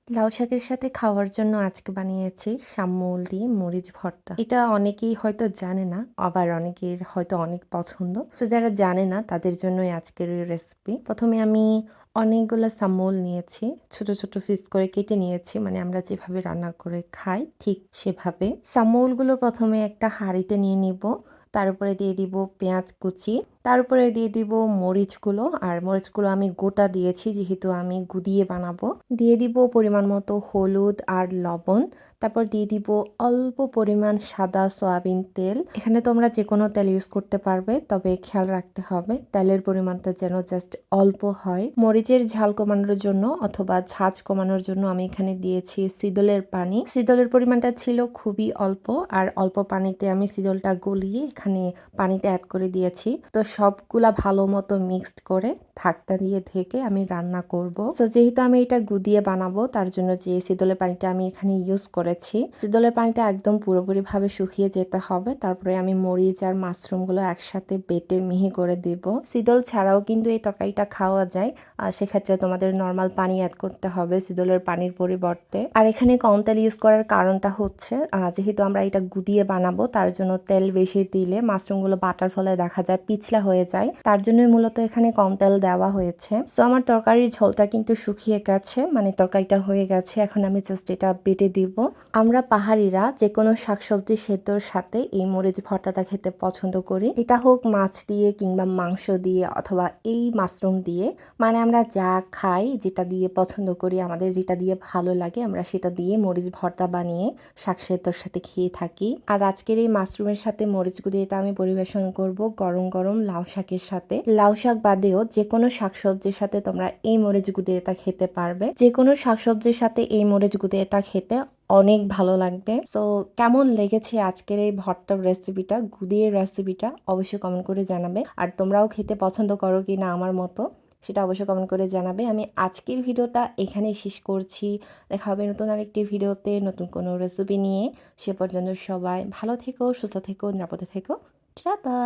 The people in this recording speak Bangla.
লাউ শাকের সাথে খাওয়ার জন্য আজকে বানিয়েছি শামুল দিয়ে মরিচ ভর্তা। এটা অনেকেই হয়তো জানে না, আবার অনেকের হয়তো অনেক পছন্দ। তো যারা জানে না তাদের জন্যই আজকের এই রেসিপি। প্রথমে আমি অনেকগুলো শামুল নিয়েছি, ছোট ছোট পিস করে কেটে নিয়েছি, মানে আমরা যেভাবে রান্না করে খাই ঠিক সেভাবে। শামুলগুলো প্রথমে একটা হাঁড়িতে নিয়ে নিব, তার উপরে দিয়ে দিব পেঁয়াজ কুচি, তার উপরে দিয়ে দিব মরিচগুলো। আর মরিচগুলো আমি গোটা দিয়েছি যেহেতু আমি গুদিয়ে বানাবো। দিয়ে দিব পরিমাণ মতো হলুদ আর লবণ। তারপর দিয়ে দিব অল্প পরিমাণ সাদা সয়াবিন তেল। এখানে তোমরা যে কোনো তেল ইউজ করতে পারবে, তবে খেয়াল রাখতে হবে তেলের পরিমাণটা যেন জাস্ট অল্প হয়। মরিচের ঝাল কমানোর জন্য অথবা ঝাঁঝ কমানোর জন্য আমি এখানে দিয়েছি সিদলের পানি। সিদলের পরিমাণটা ছিল খুবই অল্প, আর অল্প পানিতে আমি সিদলটা গলিয়ে এখানে পানিটা অ্যাড করে দিয়েছি। তো সবগুলা ভালো মতো মিক্সড করে ঢাকনা দিয়ে ঢেকে আমি রান্না করব। তো যেহেতু আমি এটা গুদিয়ে বানাবো, তার জন্য যে সিদলের পানিটা আমি এখানে ইউজ করেছি, সিদলের পানিটা একদম পুরোপুরি ভাবে শুকিয়ে যেতে হবে। তারপরে আমি মরিচ আর মাশরুমগুলো একসাথে বেটে মিহি করে দেব। সিদল ছাড়াও কিন্তু এই তরকারিটা খাওয়া যায়, আর সেক্ষেত্রে তোমাদের নর্মাল পানি অ্যাড করতে হবে সিদলের পানির পরিবর্তে। আর এখানে কম তেল ইউজ করার কারণটা হচ্ছে যেহেতু আমরা এটা গুদিয়ে বানাবো, তার জন্য তেল বেশি দিলে মাশরুমগুলো বাটার ফলে দেখা যায় পিছলা হয়ে যায়, তার জন্যই মূলত এখানে কম তেল দেওয়া হয়েছে। সো আমার তরকারির ঝোলটা কিন্তু শুকিয়ে গেছে, মানে তরকারিটা হয়ে গেছে। এখন আমি জাস্ট এটা বেটে দিব। আমরা পাহাড়িরা যে কোনো শাকসবজি সেদ্ধর সাথে এই মরিচ ভর্তাটা খেতে পছন্দ করি। এটা হোক মাছ দিয়ে কিংবা মাংস দিয়ে অথবা এই মাশরুম দিয়ে, মানে আমরা যা খাই, যেটা দিয়ে পছন্দ করি, আমাদের যেটা দিয়ে ভালো লাগে, আমরা সেটা দিয়ে মরিচ ভর্তা বানিয়ে শাক সেদ্ধর সাথে খেয়ে থাকি। আর আজকের এই মাশরুমের সাথে মরিচ গুঁড়ি এটা আমি পরিবেশন করব গরম গরম লাউ শাকের সাথে। লাউ শাক বাদেও যে কোনো শাকসবজির সাথে তোমরা এই মরিচ গুঁড়ি এটা খেতে পারবে। যে কোনো শাকসবজির সাথে এই মরিচ গুঁড়ি এটা খেতে অনেক ভালো লাগবে। সো কেমন লেগেছে আজকের এই ভর্তার রেসিপিটা, গুদিয়ের রেসিপিটা, অবশ্যই কমেন্ট করে জানাবে। আর তোমরাও খেতে পছন্দ করো কি না আমার মতো, সেটা অবশ্যই কমেন্ট করে জানাবে। আমি আজকের ভিডিওটা এখানেই শেষ করছি। দেখা হবে নতুন আরেকটি ভিডিওতে নতুন কোনো রেসিপি নিয়ে। সে পর্যন্ত সবাই ভালো থেকো, সুস্থ থেকো, নিরাপদে থেকো। টাটা।